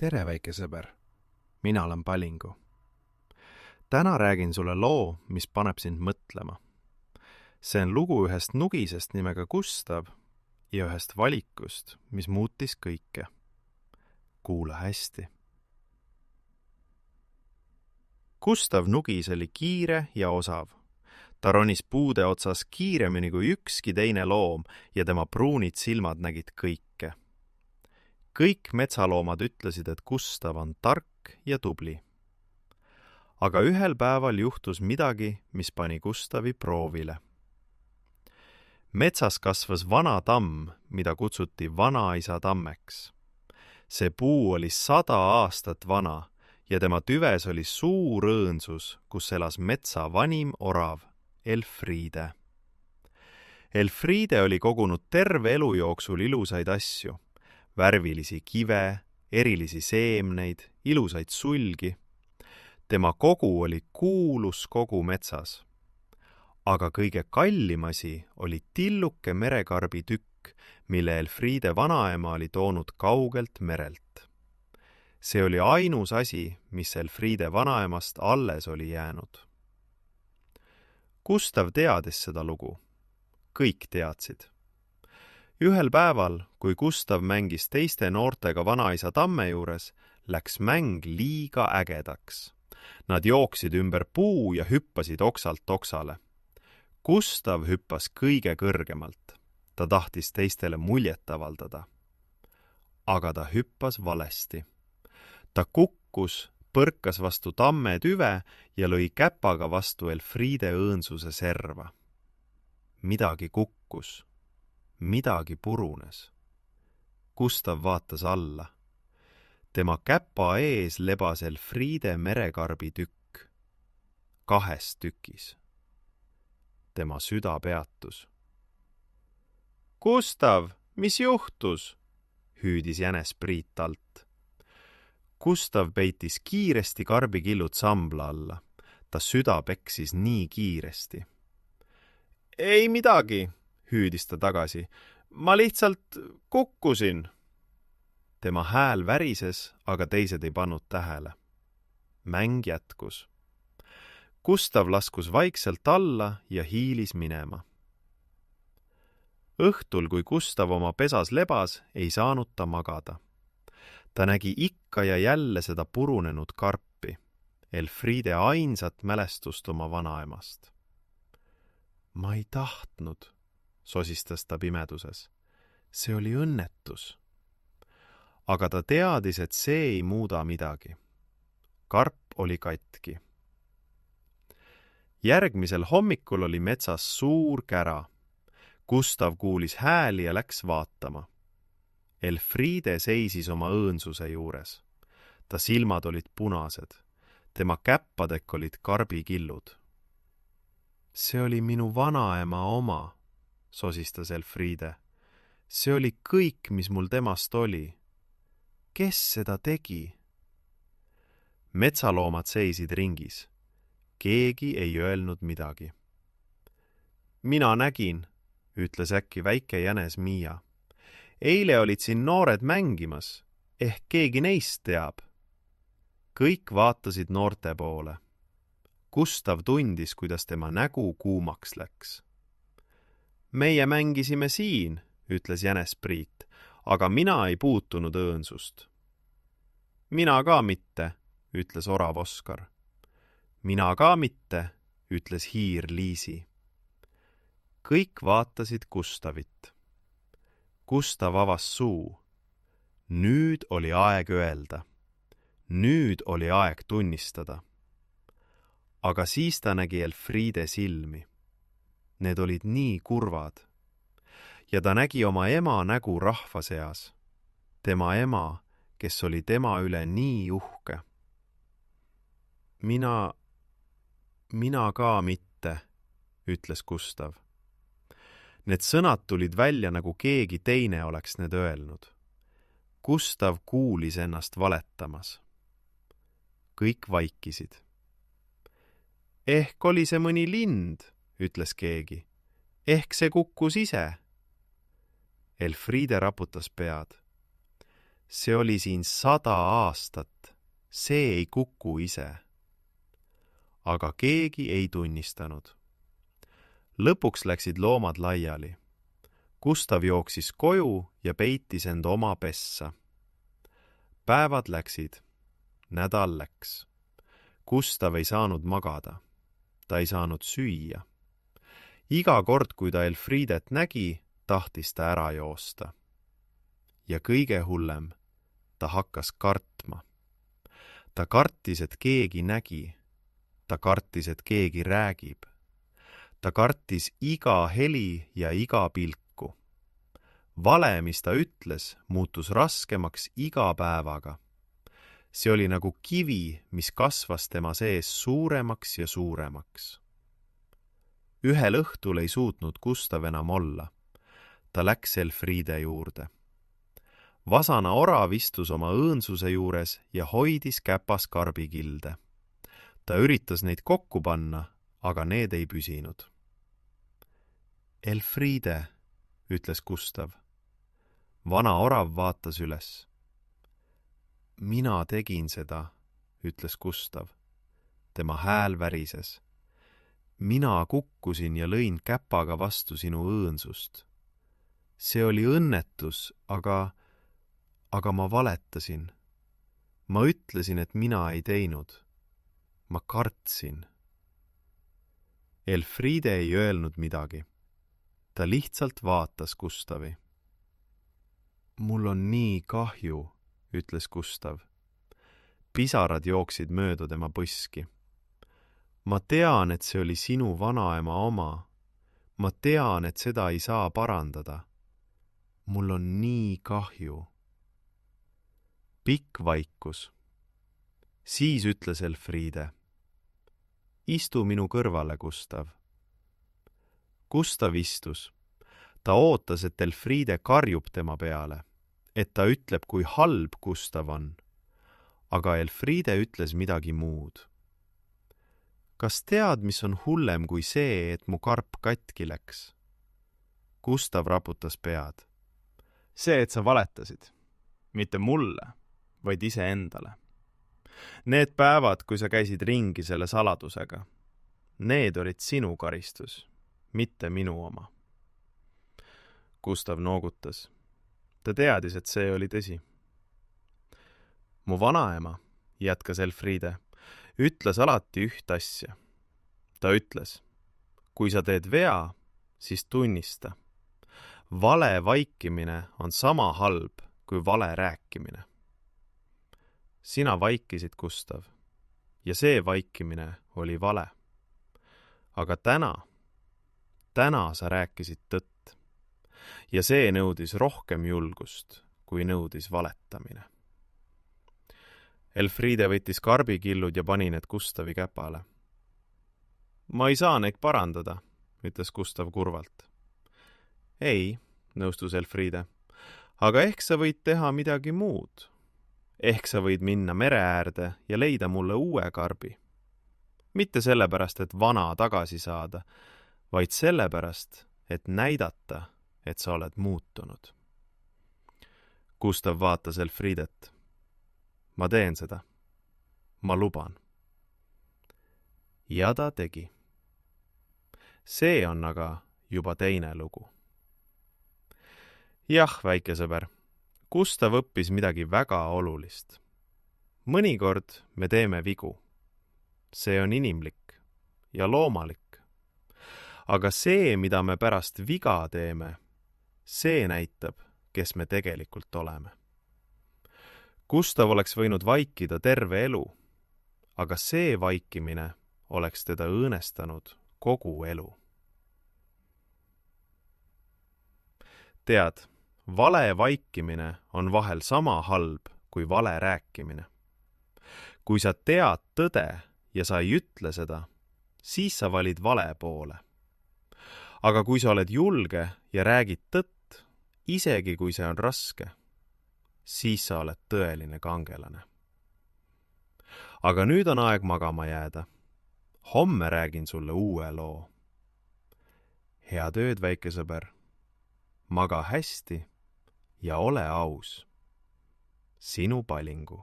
Tere, väike sõber. Mina olen Palingu. Täna räägin sulle loo, mis paneb sind mõtlema. See on lugu ühest nugisest nimega Gustav ja ühest valikust, mis muutis kõike. Kuula hästi. Gustav nugis oli kiire ja osav. Ta ronis puude otsas kiiremini kui ükski teine loom ja tema pruunid silmad nägid kõike. Kõik metsaloomad ütlesid, et Gustav on tark ja tubli. Aga ühel päeval juhtus midagi, mis pani Gustavi proovile. Metsas kasvas vana tamm, mida kutsuti vanaisa tammeks. See puu oli 100 aastat vana ja tema tüves oli suur õõnsus, kus elas metsa vanim orav, Elfriide. Elfriide oli kogunud terve elu jooksul ilusaid asju. Värvilisi kive, erilisi seemneid, ilusaid sulgi. Tema kogu oli kuulus kogu metsas. Aga kõige kallim asi oli tilluke merekarbi tükk, mille Elfriide vanaema oli toonud kaugelt merelt. See oli ainus asi, mis Elfriide vanaemast alles oli jäänud. Gustav teadis seda lugu. Kõik teadsid. Ühel päeval, kui Gustav mängis teiste noortega vanaisa tamme juures, läks mäng liiga ägedaks. Nad jooksid ümber puu ja hüppasid oksalt oksale. Gustav hüppas kõige kõrgemalt. Ta tahtis teistele muljet avaldada. Aga ta hüppas valesti. Ta kukkus, põrkas vastu tamme tüve ja lõi käpaga vastu Elfriide õõnsuse serva. Midagi kukkus. Midagi purunes. Gustav vaatas alla. Tema käpa ees lebas Elfriide merekarbi tükk. 2 tükis. Tema süda peatus. Gustav, mis juhtus? Hüüdis jänes Priit alt. Gustav peitis kiiresti karbikillud sambla alla. Ta süda peksis nii kiiresti. Ei midagi, hüüdis ta tagasi. Ma lihtsalt kukkusin. Tema hääl värises, aga teised ei pannud tähele. Mäng jätkus. Gustav laskus vaikselt alla ja hiilis minema. Õhtul, kui Gustav oma pesas lebas, ei saanud ta magada. Ta nägi ikka ja jälle seda purunenud karpi, Elfriide ainsat mälestust oma vanaemast. Ma ei tahtnud, sosistas ta pimeduses. See oli õnnetus. Aga ta teadis, et see ei muuda midagi. Karp oli katki. Järgmisel hommikul oli metsas suur kära. Gustav kuulis hääli ja läks vaatama. Elfriide seisis oma õõnsuse juures. Ta silmad olid punased. Tema käppadek olid karbikillud. See oli minu vanaema oma, sosistas Elfriide. See oli kõik, mis mul temast oli. Kes seda tegi? Metsaloomad seisid ringis. Keegi ei öelnud midagi. Mina nägin, ütles äkki väike jänes Miia. Eile olid siin noored mängimas. Ehk keegi neist teab. Kõik vaatasid noorte poole. Gustav tundis, kuidas tema nägu kuumaks läks. Meie mängisime siin, ütles jänes Priit, aga mina ei puutunud õõnsust. Mina ka mitte, ütles orav Oskar. Mina ka mitte, ütles hiir Liisi. Kõik vaatasid Gustavit. Gustav avas suu. Nüüd oli aeg öelda. Nüüd oli aeg tunnistada. Aga siis ta nägi Elfriide silmi. Need olid nii kurvad. Ja ta nägi oma ema nägu rahva seas. Tema ema, kes oli tema üle nii uhke. Mina ka mitte, ütles Gustav. Need sõnad tulid välja, nagu keegi teine oleks need öelnud. Gustav kuulis ennast valetamas. Kõik vaikisid. Ehk oli see mõni lind, ütles keegi. Ehk see kukkus ise. Elfriide raputas pead. See oli siin 100 aastat, see ei kuku ise. Aga keegi ei tunnistanud. Lõpuks läksid loomad laiali. Gustav jooksis koju ja peitis end oma pessa. Päevad läksid, nädal läks. Gustav ei saanud magada. Ta ei saanud süüa. Iga kord, kui ta Elfriedet nägi, tahtis ta ära joosta. Ja kõige hullem, ta hakkas kartma. Ta kartis, et keegi nägi. Ta kartis, et keegi räägib. Ta kartis iga heli ja iga pilku. Vale, mis ta ütles, muutus raskemaks iga päevaga. See oli nagu kivi, mis kasvas tema sees suuremaks ja suuremaks. Ühel õhtul ei suutnud Gustav enam olla. Ta läks Elfriede juurde. Vasana orav istus oma õõnsuse juures ja hoidis käpas karbikilde. Ta üritas neid kokku panna, aga need ei püsinud. Elfriede, ütles Gustav. Vana orav vaatas üles. Mina tegin seda, ütles Gustav. Tema hääl värises. Mina kukkusin ja lõin käpaga vastu sinu õõnsust. See oli õnnetus, aga ma valetasin. Ma ütlesin, et mina ei teinud. Ma kartsin. Elfriede ei öelnud midagi. Ta lihtsalt vaatas Gustavi. Mul on nii kahju, ütles Gustav. Pisarad jooksid mööda tema põski. Ma tean, et see oli sinu vanaema oma. Ma tean, et seda ei saa parandada. Mul on nii kahju. Pikk vaikus. Siis ütles Elfriede. Istu minu kõrvale, Gustav. Gustav istus. Ta ootas, et Elfriede karjub tema peale, et ta ütleb, kui halb Gustav on. Aga Elfriede ütles midagi muud. Kas tead, mis on hullem kui see, et mu karp katki läks? Gustav raputas pead. See, et sa valetasid. Mitte mulle, vaid iseendale. Need päevad, kui sa käisid ringi selle saladusega, need olid sinu karistus, mitte minu oma. Gustav noogutas. Ta teadis, et see oli tõsi. Mu vanaema, jätkas Elfriede, ütles alati üht asja. Ta ütles, kui sa teed vea, siis tunnista. Vale vaikimine on sama halb kui vale rääkimine. Sina vaikisid, Gustav, ja see vaikimine oli vale. Aga täna sa rääkisid tõtt. Ja see nõudis rohkem julgust, kui nõudis valetamine. Elfriede võttis karbikillud ja pani need Gustavi käpale. Ma ei saa neid parandada, ütles Gustav kurvalt. Ei, nõustus Elfriede, aga ehk sa võid teha midagi muud. Ehk sa võid minna mere äärde ja leida mulle uue karbi. Mitte sellepärast, et vana tagasi saada, vaid sellepärast, et näidata, et sa oled muutunud. Gustav vaatas Elfriedet. Ma teen seda. Ma luban. Ja ta tegi. See on aga juba teine lugu. Jah, väike sõber, Gustav õppis midagi väga olulist. Mõnikord me teeme vigu. See on inimlik ja loomalik. Aga see, mida me pärast viga teeme, see näitab, kes me tegelikult oleme. Gustav oleks võinud vaikida terve elu, aga see vaikimine oleks teda õõnestanud kogu elu. Tead, vale vaikimine on vahel sama halb kui vale rääkimine. Kui sa tead tõde ja sa ei ütle seda, siis sa valid vale poole. Aga kui sa oled julge ja räägid tõtt, isegi kui see on raske, siis sa oled tõeline kangelane. Aga nüüd on aeg magama jääda. Homme räägin sulle uue loo. Head ööd, väike sõber. Maga hästi ja ole aus. sinu palingu.